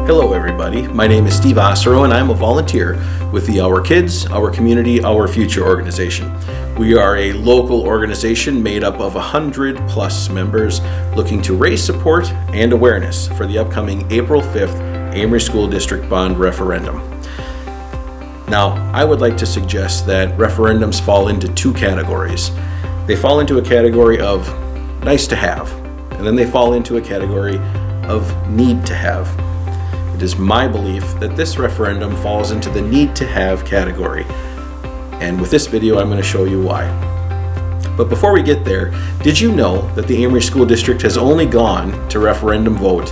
Hello everybody, my name is Steve Osero and I'm a volunteer with the Our Kids, Our Community, Our Future organization. We are a local organization made up of 100 plus members looking to raise support and awareness for the upcoming April 5th Amery School District Bond Referendum. Now, I would like to suggest that referendums fall into two categories. They fall into a category of nice to have, and then they fall into a category of need to have. It is my belief that this referendum falls into the need to have category. And with this video, I'm going to show you why. But before we get there, did you know that the Amery School District has only gone to referendum vote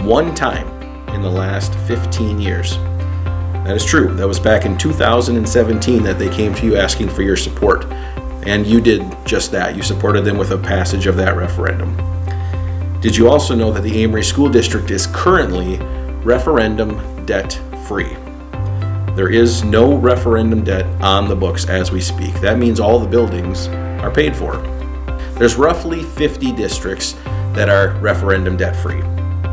one time in the last 15 years? That is true. That was back in 2017 that they came to you asking for your support. And you did just that. You supported them with a passage of that referendum. Did you also know that the Amery School District is currently referendum debt free? There is no referendum debt on the books as we speak. That means all the buildings are paid for. There's roughly 50 districts that are referendum debt free.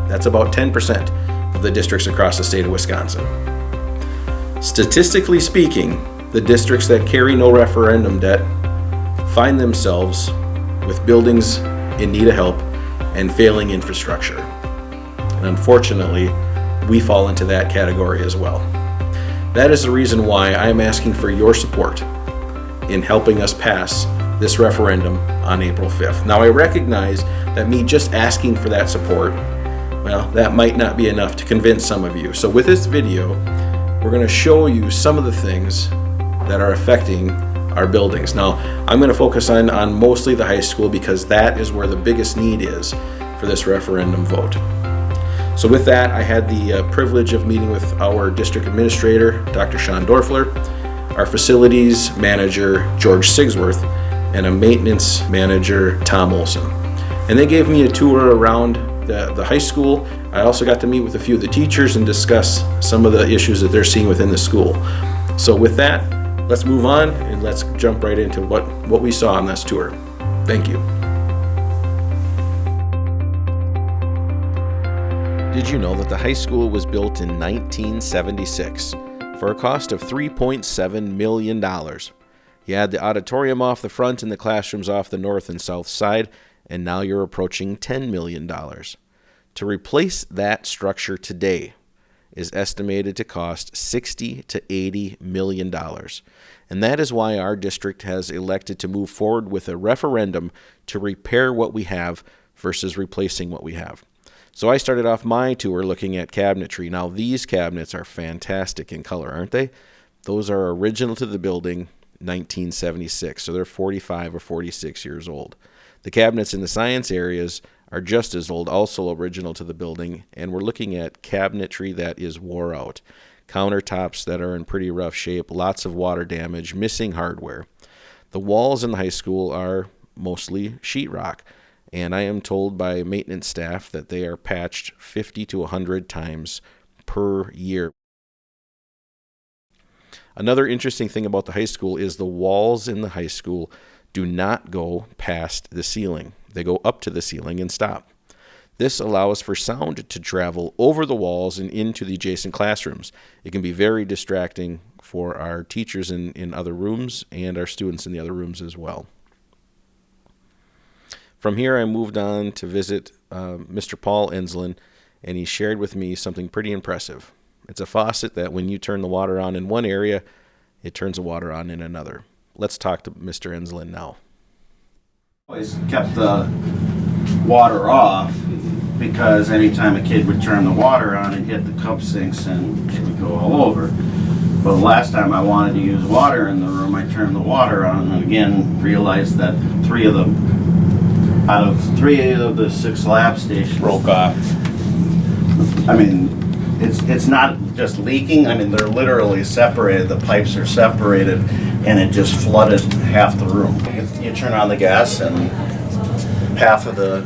That's about 10% of the districts across the state of Wisconsin. Statistically speaking, the districts that carry no referendum debt find themselves with buildings in need of help and failing infrastructure. And unfortunately, we fall into that category as well. That is the reason why I am asking for your support in helping us pass this referendum on April 5th. Now, I recognize that me just asking for that support, well, that might not be enough to convince some of you. So with this video, we're going to show you some of the things that are affecting our buildings. Now, I'm going to focus on mostly the high school because that is where the biggest need is for this referendum vote. So with that, I had the privilege of meeting with our district administrator, Dr. Sean Dorfler, our facilities manager, George Sigsworth, and a maintenance manager, Tom Olson. And they gave me a tour around the high school. I also got to meet with a few of the teachers and discuss some of the issues that they're seeing within the school. So with that, let's move on and let's jump right into what we saw on this tour. Thank you. Did you know that the high school was built in 1976 for a cost of $3.7 million? You had the auditorium off the front and the classrooms off the north and south side, and now you're approaching $10 million. To replace that structure today is estimated to cost $60 to $80 million. And that is why our district has elected to move forward with a referendum to repair what we have versus replacing what we have. So I started off my tour looking at cabinetry. Now these cabinets are fantastic in color, aren't they? Those are original to the building, 1976, so they're 45 or 46 years old. The cabinets in the science areas are just as old, also original to the building, and we're looking at cabinetry that is wore out. Countertops that are in pretty rough shape, lots of water damage, missing hardware. The walls in the high school are mostly sheetrock. And I am told by maintenance staff that they are patched 50 to 100 times per year. Another interesting thing about the high school is the walls in the high school do not go past the ceiling. They go up to the ceiling and stop. This allows for sound to travel over the walls and into the adjacent classrooms. It can be very distracting for our teachers in other rooms and our students in the other rooms as well. From here, I moved on to visit Mr. Paul Enslin, and he shared with me something pretty impressive. It's a faucet that when you turn the water on in one area, it turns the water on in another. Let's talk to Mr. Enslin now. Always kept the water off because anytime a kid would turn the water on, it'd hit the cup sinks and it would go all over. But the last time I wanted to use water in the room, I turned the water on and again realized that out of three of the 6 lab stations broke off. I mean, it's not just leaking. I mean, they're literally separated. The pipes are separated, and it just flooded half the room. You turn on the gas, and half of the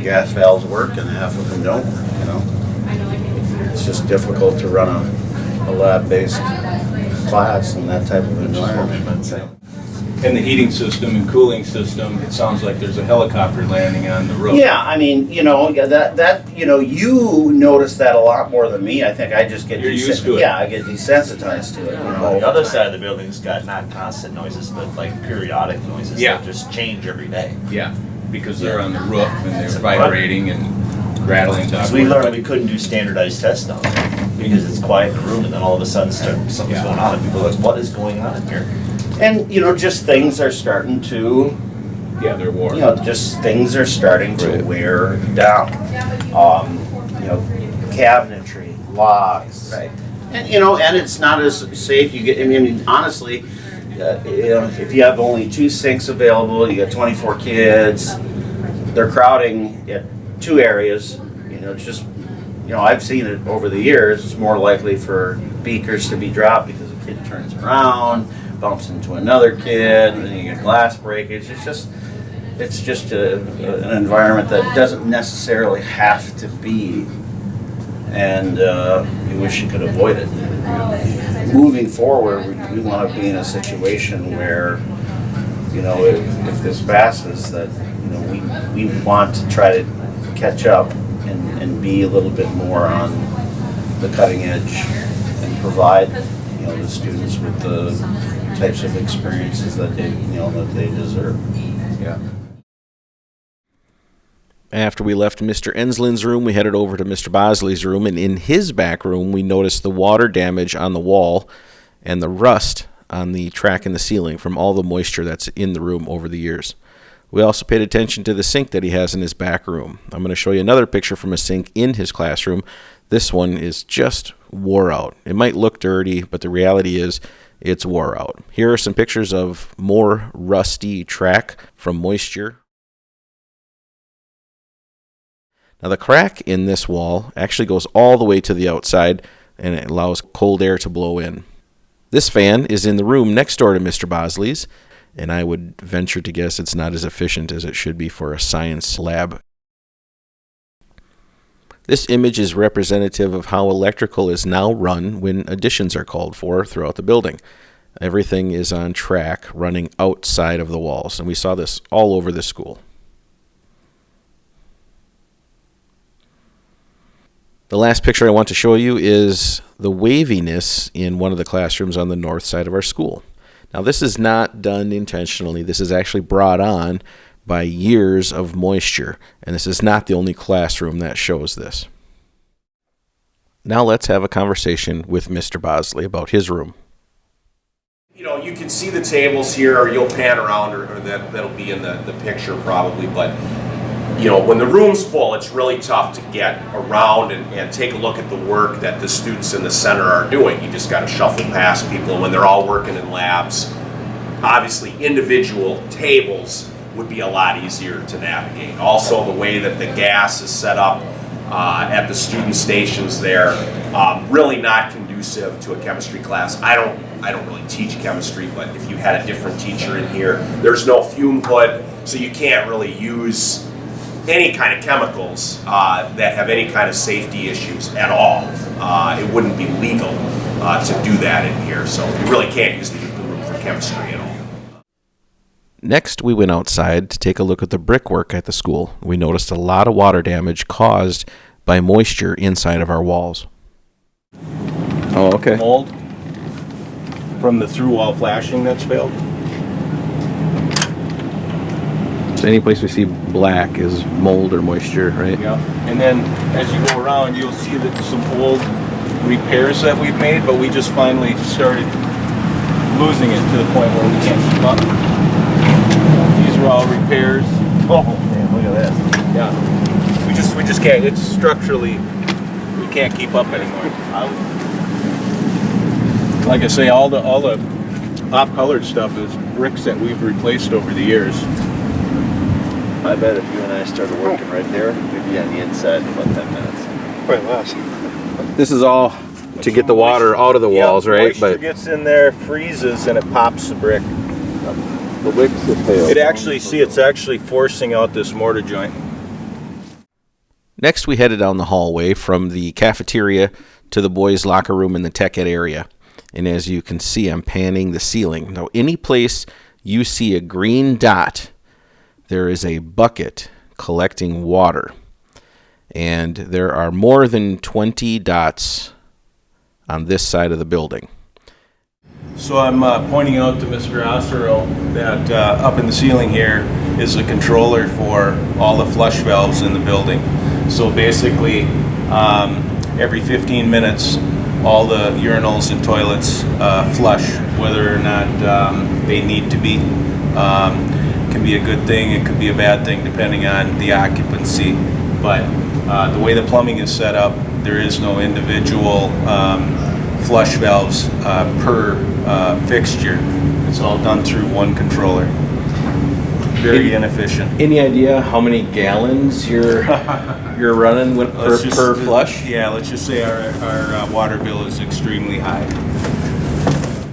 gas valves work, and half of them don't work. You know, it's just difficult to run a lab-based class in that type of environment. And the heating system and cooling system, it sounds like there's a helicopter landing on the roof. Yeah, I mean, you know, you notice that a lot more than me. I think I just get You're used to it. Yeah, I get desensitized to it. You know, The other side of the building's got not constant noises, but like periodic noises Yeah. that just change every day. Yeah, because they're on the roof and they're vibrating and rattling ductwork. So we learned we couldn't do standardized tests down there because it's quiet in the room, and then all of a sudden something's going on, and people are like, "What is going on in here?" and you know, just things are starting to, Yeah, they're warm. you know, just things are starting to wear down. You know, cabinetry, locks. Right. And you know, and it's not as safe. You get. I mean, honestly, you know, if you have only 2 sinks available, you got 24 kids. They're crowding at 2 areas. You know, it's just, you know, I've seen it over the years. It's more likely for beakers to be dropped because a kid turns around, bumps into another kid, and then you get glass breakage. It's just an environment that doesn't necessarily have to be, and you wish you could avoid it. Moving forward, we want to be in a situation where, you know, if this passes, that, you know, we want to try to catch up and be a little bit more on the cutting edge and provide, you know, the students with the types of experiences that they deserve. Yeah. After we left Mr. Enslin's room, we headed over to Mr. Bosley's room, and in his back room, we noticed the water damage on the wall and the rust on the track in the ceiling from all the moisture that's in the room over the years. We also paid attention to the sink that he has in his back room. I'm going to show you another picture from a sink in his classroom. This one is just wore out. It might look dirty, but the reality is it's wore out. Here are some pictures of more rusty track from moisture. Now the crack in this wall actually goes all the way to the outside, and it allows cold air to blow in. This fan is in the room next door to Mr. Bosley's, and I would venture to guess it's not as efficient as it should be for a science lab. This image is representative of how electrical is now run when additions are called for throughout the building. Everything is on track running outside of the walls, and we saw this all over the school. The last picture I want to show you is the waviness in one of the classrooms on the north side of our school. Now, this is not done intentionally. This is actually brought on by years of moisture, and this is not the only classroom that shows this. Now let's have a conversation with Mr. Bosley about his room. You know, you can see the tables here, or you'll pan around, or that'll be in the picture probably, but you know, when the room's full, it's really tough to get around and take a look at the work that the students in the center are doing. You just got to shuffle past people when they're all working in labs. Obviously, individual tables would be a lot easier to navigate. Also, the way that the gas is set up at the student stations there, really not conducive to a chemistry class. I don't really teach chemistry, but if you had a different teacher in here, there's no fume hood, so you can't really use any kind of chemicals that have any kind of safety issues at all. It wouldn't be legal to do that in here, so you really can't use the room for chemistry at all. Next, we went outside to take a look at the brickwork at the school. We noticed a lot of water damage caused by moisture inside of our walls. Oh, okay. Mold from the through-wall flashing that's failed. So any place we see black is mold or moisture, right? Yeah. And then as you go around, you'll see that some old repairs that we've made, but we just finally started losing it to the point where we can't keep up. These are all repairs. Oh man, look at that. Yeah. We just can't. It's structurally, we can't keep up anymore. Like I say, all the off-colored stuff is bricks that we've replaced over the years. I bet if you and I started working right there, we'd be on the inside in about 10 minutes. Quite less. This is all to get the water out of the walls, right? Moisture gets in there, freezes, and it pops the brick. the wicks have failed. It's actually forcing out this mortar joint. Next, we headed down the hallway from the cafeteria to the boys' locker room in the tech ed area. And as you can see, I'm panning the ceiling. Now, any place you see a green dot. There is a bucket collecting water. And there are more than 20 dots on this side of the building. So I'm pointing out to Mr. Osero that up in the ceiling here is a controller for all the flush valves in the building. So basically, every 15 minutes, all the urinals and toilets flush, whether or not they need to be. It can be a good thing, it could be a bad thing, depending on the occupancy. But the way the plumbing is set up, there is no individual flush valves per fixture. It's all done through one controller. Very inefficient. Any idea how many gallons you're running with per flush? Yeah, let's just say our water bill is extremely high.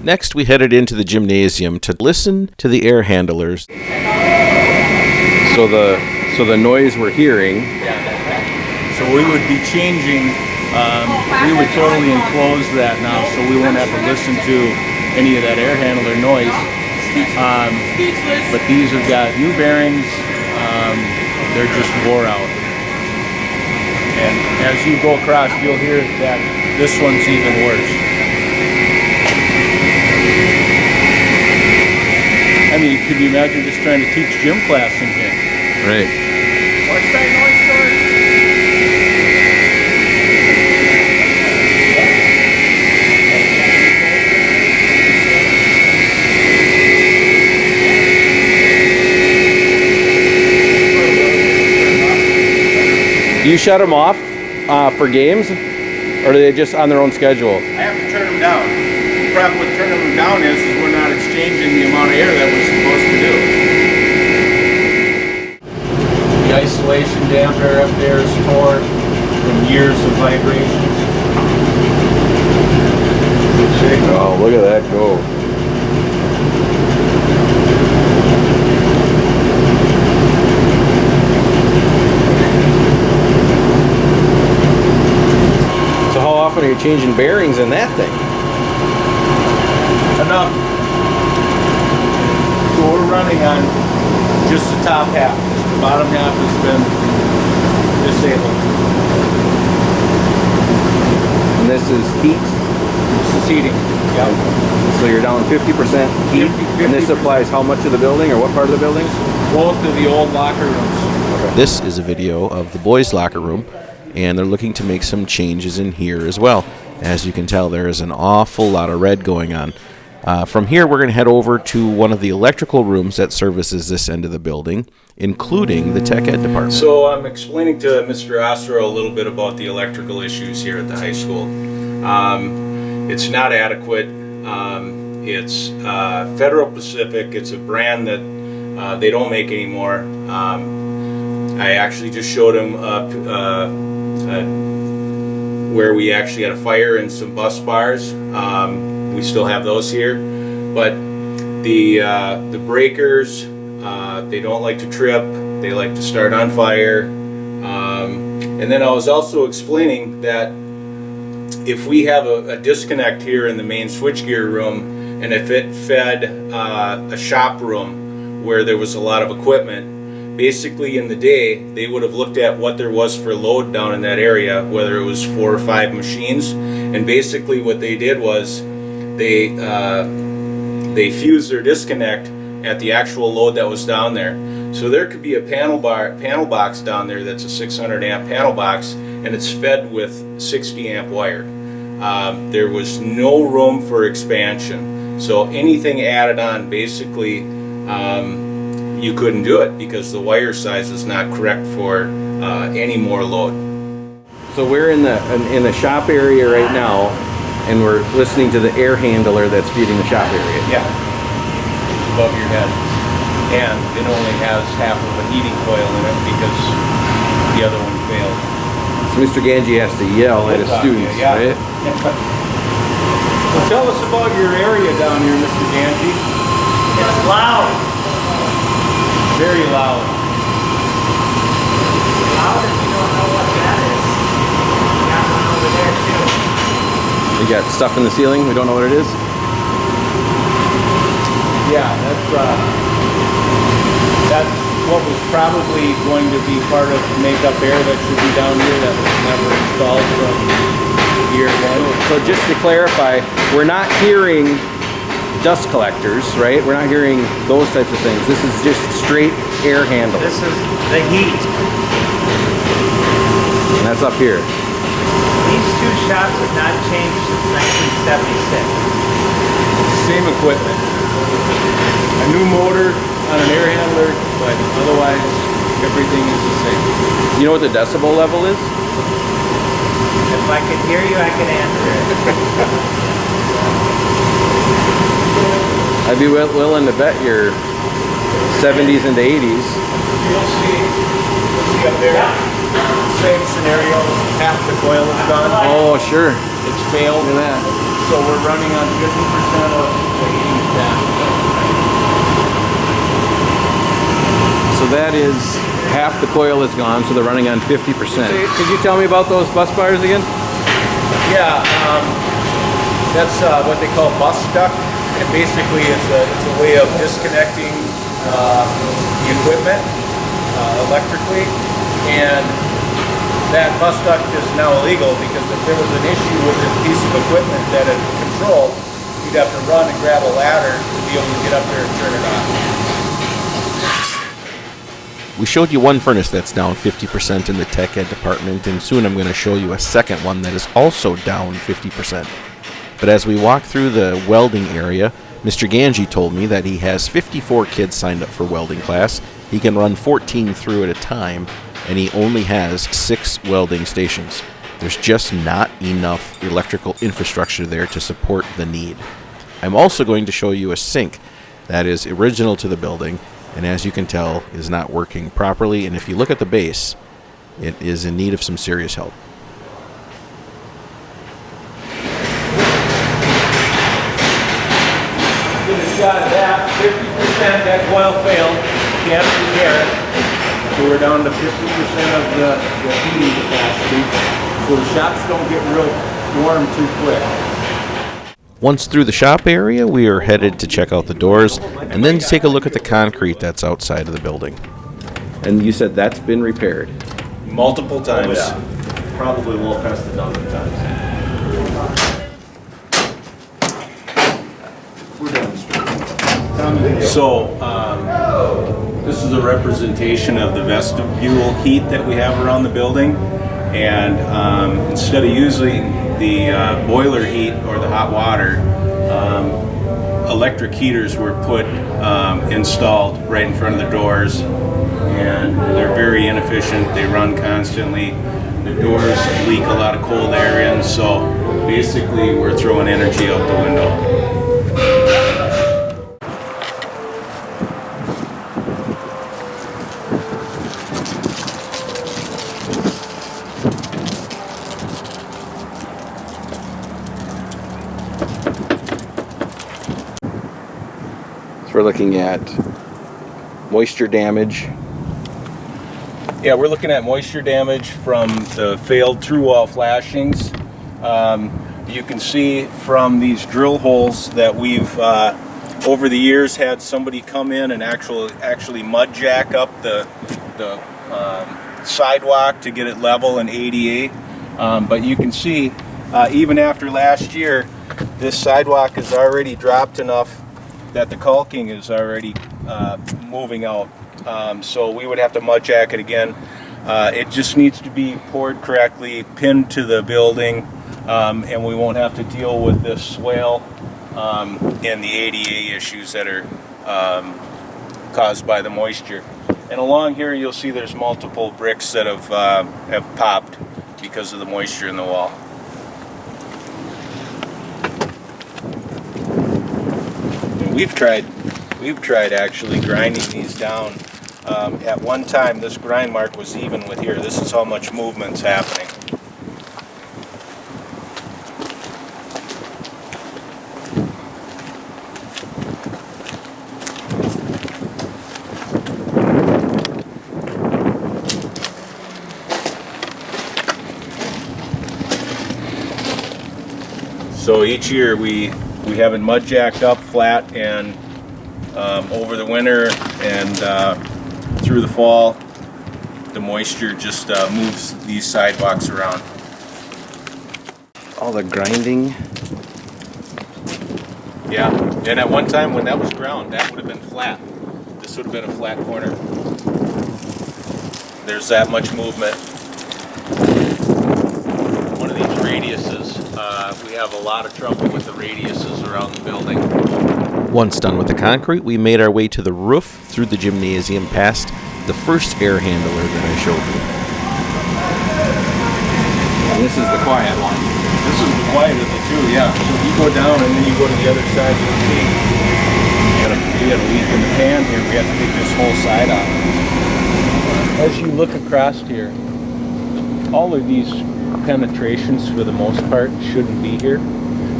Next, we headed into the gymnasium to listen to the air handlers. So the noise we're hearing. So we would be changing. We would totally enclose that now, so we won't have to listen to any of that air handler noise. But these have got new bearings. They're just wore out. And as you go across, you'll hear that this one's even worse. I mean, could you imagine just trying to teach gym class in here? Right. What's that noise, George? Do you shut them off for games, or are they just on their own schedule? I have to turn them down. The problem with turning them down is we're not exchanging the amount of air that we're supposed to do. The isolation damper up there is torn from years of vibrations. Oh, look at that go. So how often are you changing bearings in that thing? Enough. So we're running on just the top half. The bottom half has been disabled. And this is heat? This is heating. Yep. So you're down 50% heat, 50%. and this applies how much of the building, or what part of the building? Both of the old locker rooms. This is a video of the boys' locker room, and they're looking to make some changes in here as well. As you can tell, there is an awful lot of red going on. From here, we're going to head over to one of the electrical rooms that services this end of the building, including the tech ed department. So I'm explaining to Mr. Ostro a little bit about the electrical issues here at the high school. It's not adequate. It's Federal Pacific. It's a brand that they don't make anymore. I actually just showed him where we actually had a fire in some bus bars. We still have those here, but the breakers, they don't like to trip. They like to start on fire. And then I was also explaining that if we have a disconnect here in the main switchgear room, and if it fed a shop room where there was a lot of equipment, basically in the day they would have looked at what there was for load down in that area, whether it was 4 or 5 machines, and basically what they did was they fused their disconnect at the actual load that was down there. So there could be a panel box down there that's a 600 amp panel box, and it's fed with 60 amp wire. There was no room for expansion. So anything added on, basically, you couldn't do it because the wire size is not correct for any more load. So we're in the shop area right now, and we're listening to the air handler that's feeding the shop area. Yeah, above your head. And it only has half of a heating coil in it because the other one failed. So Mr. Ganji has to yell at his students, yeah. right? So tell us about your area down here, Mr. Ganji. It's loud. Very loud. Loud if you don't know what that is. We got one over there too. We got stuff in the ceiling, we don't know what it is. Yeah, that's what was probably going to be part of makeup air that should be down here that was never installed from year one. So just to clarify, we're not hearing dust collectors, right? We're not hearing those types of things. This is just straight air handles. This is the heat. And that's up here. These two shops have not changed since 1976. Same equipment. A new motor on an air handler, but otherwise everything is the same. You know what the decibel level is? If I could hear you, I could answer it. I'd be willing to bet you're 70s into 80s. You'll see up there, same scenario, half the coil is gone. Oh, sure. It's failed. Look at that. So we're running on 50% of the heating capacity. So that is half the coil is gone, so they're running on 50%. Could you tell me about those bus bars again? Yeah, that's what they call bus duct. And basically it's a way of disconnecting the equipment electrically. And that bus duct is now illegal because if there was an issue with this piece of equipment that it controlled, you'd have to run and grab a ladder to be able to get up there and turn it on. We showed you one furnace that's down 50% in the tech ed department, and soon I'm going to show you a second one that is also down 50%. But as we walk through the welding area, Mr. Ganji told me that he has 54 kids signed up for welding class. He can run 14 through at a time, and he only has 6 welding stations. There's just not enough electrical infrastructure there to support the need. I'm also going to show you a sink that is original to the building, and as you can tell, is not working properly. And if you look at the base, it is in need of some serious help. Get a shot of that. 50%, that coil failed. Can't repair it. So we're down to 50% of the heating capacity. So the shops don't get real warm too quick. Once through the shop area, we are headed to check out the doors and then take a look at the concrete that's outside of the building. And you said that's been repaired? Multiple times. Oh, yeah. Probably well past a dozen times. So this is a representation of the vestibule heat that we have around the building. And instead of using the boiler heat or the hot water, electric heaters were installed right in front of the doors, and they're very inefficient. They run constantly. The doors leak a lot of cold air in, so basically we're throwing energy out the window. We're looking at moisture damage. Yeah, we're looking at moisture damage from the failed through wall flashings. You can see from these drill holes that we've over the years had somebody come in and actually mud jack up the sidewalk to get it level and ADA. But you can see even after last year, this sidewalk is already dropped enough that the caulking is already moving out. So we would have to mud jack it again. It just needs to be poured correctly, pinned to the building, and we won't have to deal with this swale and the ADA issues that are caused by the moisture. And along here you'll see there's multiple bricks that have popped because of the moisture in the wall. We've tried actually grinding these down. At one time, this grind mark was even with here. This is how much movement's happening. So each year we have it mud jacked up flat and over the winter and through the fall, the moisture just moves these sidewalks around. All the grinding. Yeah, and at one time when that was ground, that would have been flat. This would have been a flat corner. There's that much movement. One of these radiuses, we have a lot of trouble with the radiuses around the building. Once done with the concrete, we made our way to the roof through the gymnasium past the first air handler that I showed you. This is the quiet one. This is the quiet of the two, yeah. So if you go down and then you go to the other side, you'll see you got a leak in the pan here. We have to take this whole side off. As you look across here, all of these penetrations for the most part shouldn't be here.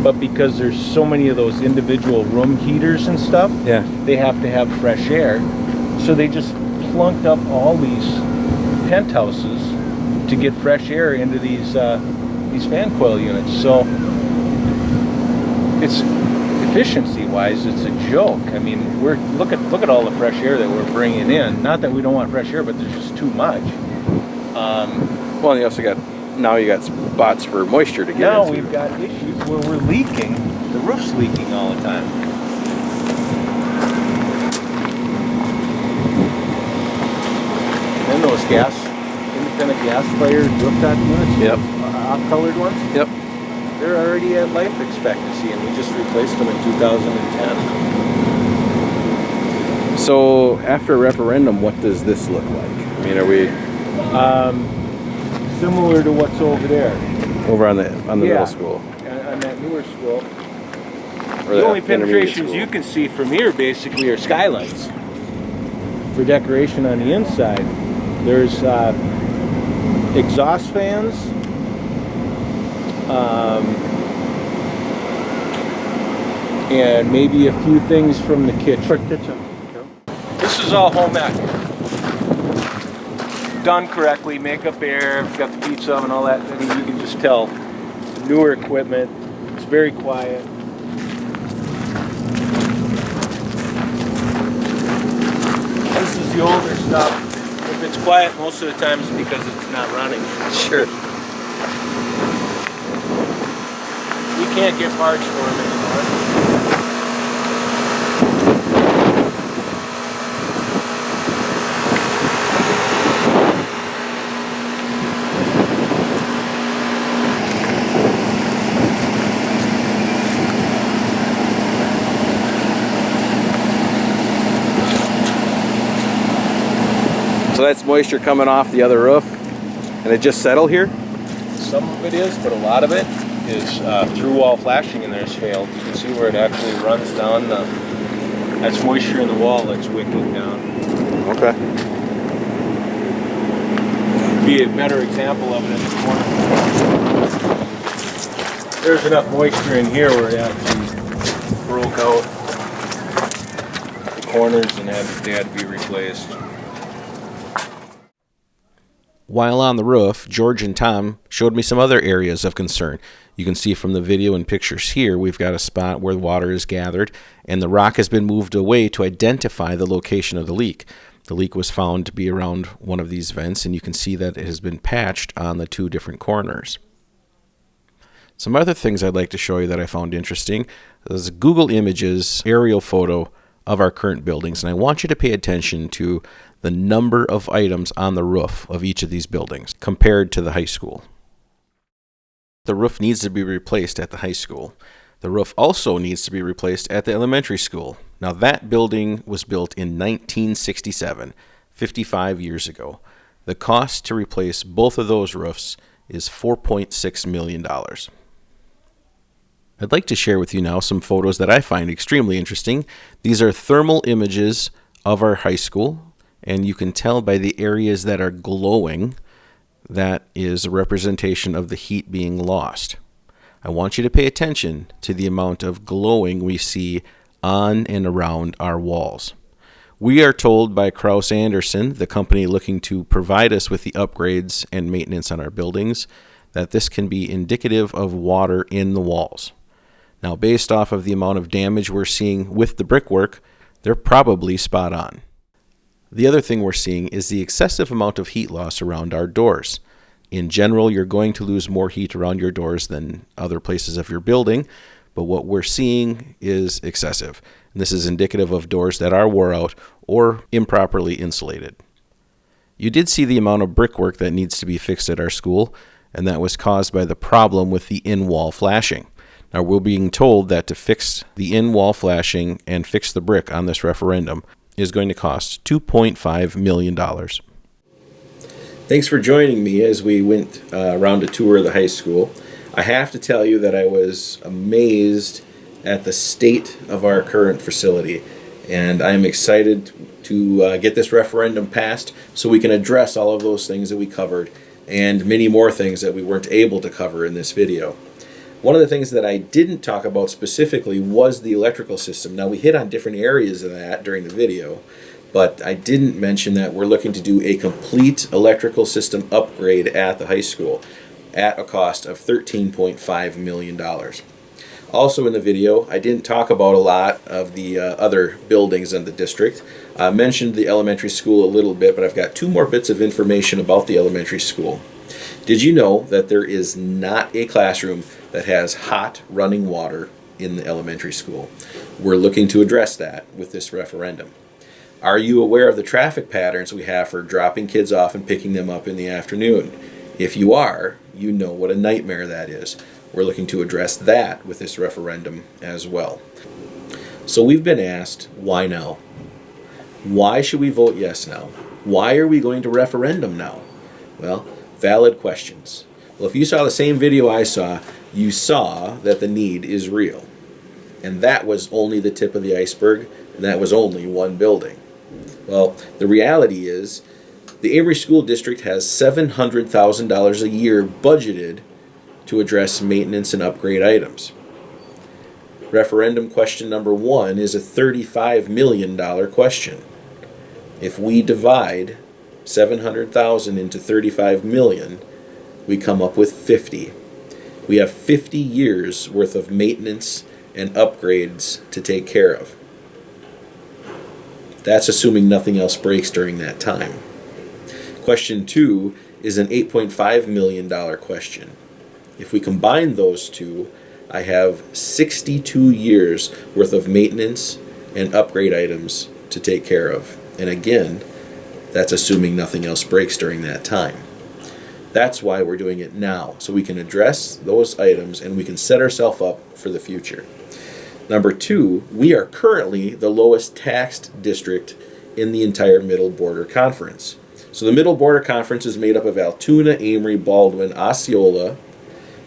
But because there's so many of those individual room heaters and stuff, Yeah. they have to have fresh air. So they just plunked up all these penthouses to get fresh air into these fan coil units. So it's efficiency-wise, it's a joke. I mean, look at all the fresh air that we're bringing in. Not that we don't want fresh air, but there's just too much. Well, you also got, now you got spots for moisture to get Now into. we've got issues where we're leaking. The roof's leaking all the time. And those independent gas-fired rooftop units, Yep. off-colored ones, Yep. they're already at life expectancy, and we just replaced them in 2010. So after a referendum, what does this look like? I mean, are we Similar to what's over there. over on the Yeah. middle school? On that newer school. Or The only intermediate penetrations school? you can see from here basically are skylights for decoration on the inside. There's exhaust fans, and maybe a few things from the kitchen. This is all home ec. Done correctly, makeup air, got the pizza oven and all that. I mean, you can just tell newer equipment. It's very quiet. This is the older stuff. If it's quiet, most of the time it's because it's not running. Sure. We can't get parts for them anymore. So that's moisture coming off the other roof, and it just settled here? Some of it is, but a lot of it is through wall flashing and there's failed. You can see where it actually runs down. That's moisture in the wall that's wicking down. Okay. Be a better example of it in the corner. There's enough moisture in here where it actually broke out the corners and they had to be replaced. While on the roof, George and Tom showed me some other areas of concern. You can see from the video and pictures here, we've got a spot where the water is gathered, and the rock has been moved away to identify the location of the leak. The leak was found to be around one of these vents, and you can see that it has been patched on the two different corners. Some other things I'd like to show you that I found interesting is Google Images aerial photo of our current buildings, and I want you to pay attention to the number of items on the roof of each of these buildings compared to the high school. The roof needs to be replaced at the high school. The roof also needs to be replaced at the elementary school. Now that building was built in 1967, 55 years ago. The cost to replace both of those roofs is $4.6 million. I'd like to share with you now some photos that I find extremely interesting. These are thermal images of our high school, and you can tell by the areas that are glowing that is a representation of the heat being lost. I want you to pay attention to the amount of glowing we see on and around our walls. We are told by Kraus Anderson, the company looking to provide us with the upgrades and maintenance on our buildings, that this can be indicative of water in the walls. Now, based off of the amount of damage we're seeing with the brickwork, they're probably spot on. The other thing we're seeing is the excessive amount of heat loss around our doors. In general, you're going to lose more heat around your doors than other places of your building, but what we're seeing is excessive. And this is indicative of doors that are wore out or improperly insulated. You did see the amount of brickwork that needs to be fixed at our school, and that was caused by the problem with the in-wall flashing. Now, we're being told that to fix the in-wall flashing and fix the brick on this referendum is going to cost $2.5 million. Thanks for joining me as we went around a tour of the high school. I have to tell you that I was amazed at the state of our current facility, and I'm excited to get this referendum passed so we can address all of those things that we covered and many more things that we weren't able to cover in this video. One of the things that I didn't talk about specifically was the electrical system. Now, we hit on different areas of that during the video, but I didn't mention that we're looking to do a complete electrical system upgrade at the high school at a cost of $13.5 million. Also in the video, I didn't talk about a lot of the other buildings in the district. I mentioned the elementary school a little bit, but I've got two more bits of information about the elementary school. Did you know that there is not a classroom that has hot running water in the elementary school? We're looking to address that with this referendum. Are you aware of the traffic patterns we have for dropping kids off and picking them up in the afternoon? If you are, you know what a nightmare that is. We're looking to address that with this referendum as well. So we've been asked, why now? Why should we vote yes now? Why are we going to referendum now? Well, valid questions. Well, if you saw the same video I saw, you saw that the need is real. And that was only the tip of the iceberg, and that was only one building. Well, the reality is the Amery School District has $700,000 a year budgeted to address maintenance and upgrade items. Referendum question number 1 is a $35 million question. If we divide 700,000 into 35 million, we come up with 50. We have 50 years worth of maintenance and upgrades to take care of. That's assuming nothing else breaks during that time. Question 2 is an $8.5 million question. If we combine those two, I have 62 years worth of maintenance and upgrade items to take care of. And again, that's assuming nothing else breaks during that time. That's why we're doing it now, so we can address those items and we can set ourselves up for the future. Number 2, we are currently the lowest taxed district in the entire Middle Border Conference. So the Middle Border Conference is made up of Altoona, Amery, Baldwin, Osceola,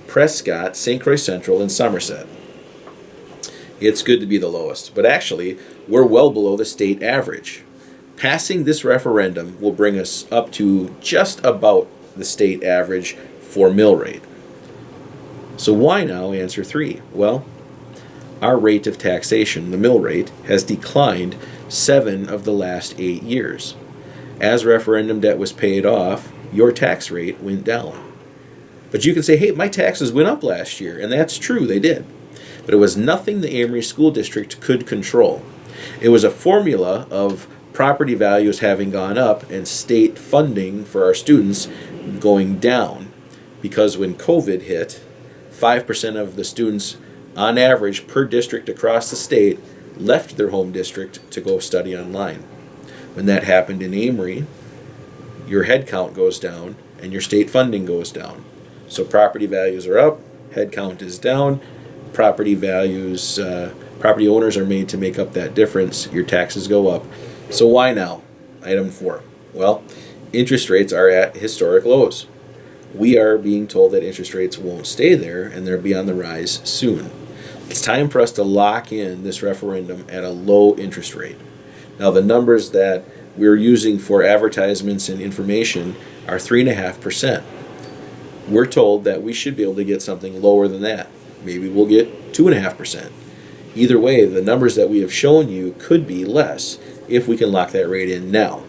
Prescott, St. Croix Central, and Somerset. It's good to be the lowest, but actually, we're well below the state average. Passing this referendum will bring us up to just about the state average for mill rate. So why now answer 3? Well, our rate of taxation, the mill rate, has declined 7 of the last 8 years. As referendum debt was paid off, your tax rate went down. But you can say, hey, my taxes went up last year, and that's true, they did. But it was nothing the Amery School District could control. It was a formula of property values having gone up and state funding for our students going down. Because when COVID hit, 5% of the students on average per district across the state left their home district to go study online. When that happened in Amery, your head count goes down and your state funding goes down. So property values are up, head count is down, property values, property owners are made to make up that difference, your taxes go up. So why now? Item 4. Well, interest rates are at historic lows. We are being told that interest rates won't stay there and they'll be on the rise soon. It's time for us to lock in this referendum at a low interest rate. Now, the numbers that we're using for advertisements and information are 3.5%. We're told that we should be able to get something lower than that. Maybe we'll get 2.5%. Either way, the numbers that we have shown you could be less if we can lock that rate in now.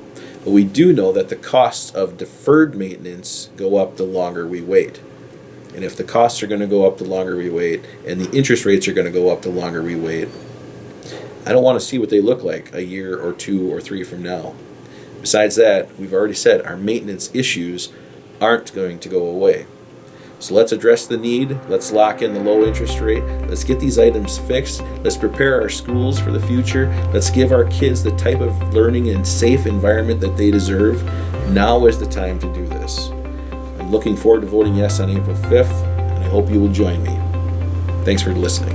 But we do know that the costs of deferred maintenance go up the longer we wait. And if the costs are going to go up the longer we wait, and the interest rates are going to go up the longer we wait, I don't want to see what they look like a year or 2 or 3 from now. Besides that, we've already said our maintenance issues aren't going to go away. So let's address the need, let's lock in the low interest rate, let's get these items fixed, let's prepare our schools for the future, let's give our kids the type of learning and safe environment that they deserve. Now is the time to do this. I'm looking forward to voting yes on April 5th, and I hope you will join me. Thanks for listening.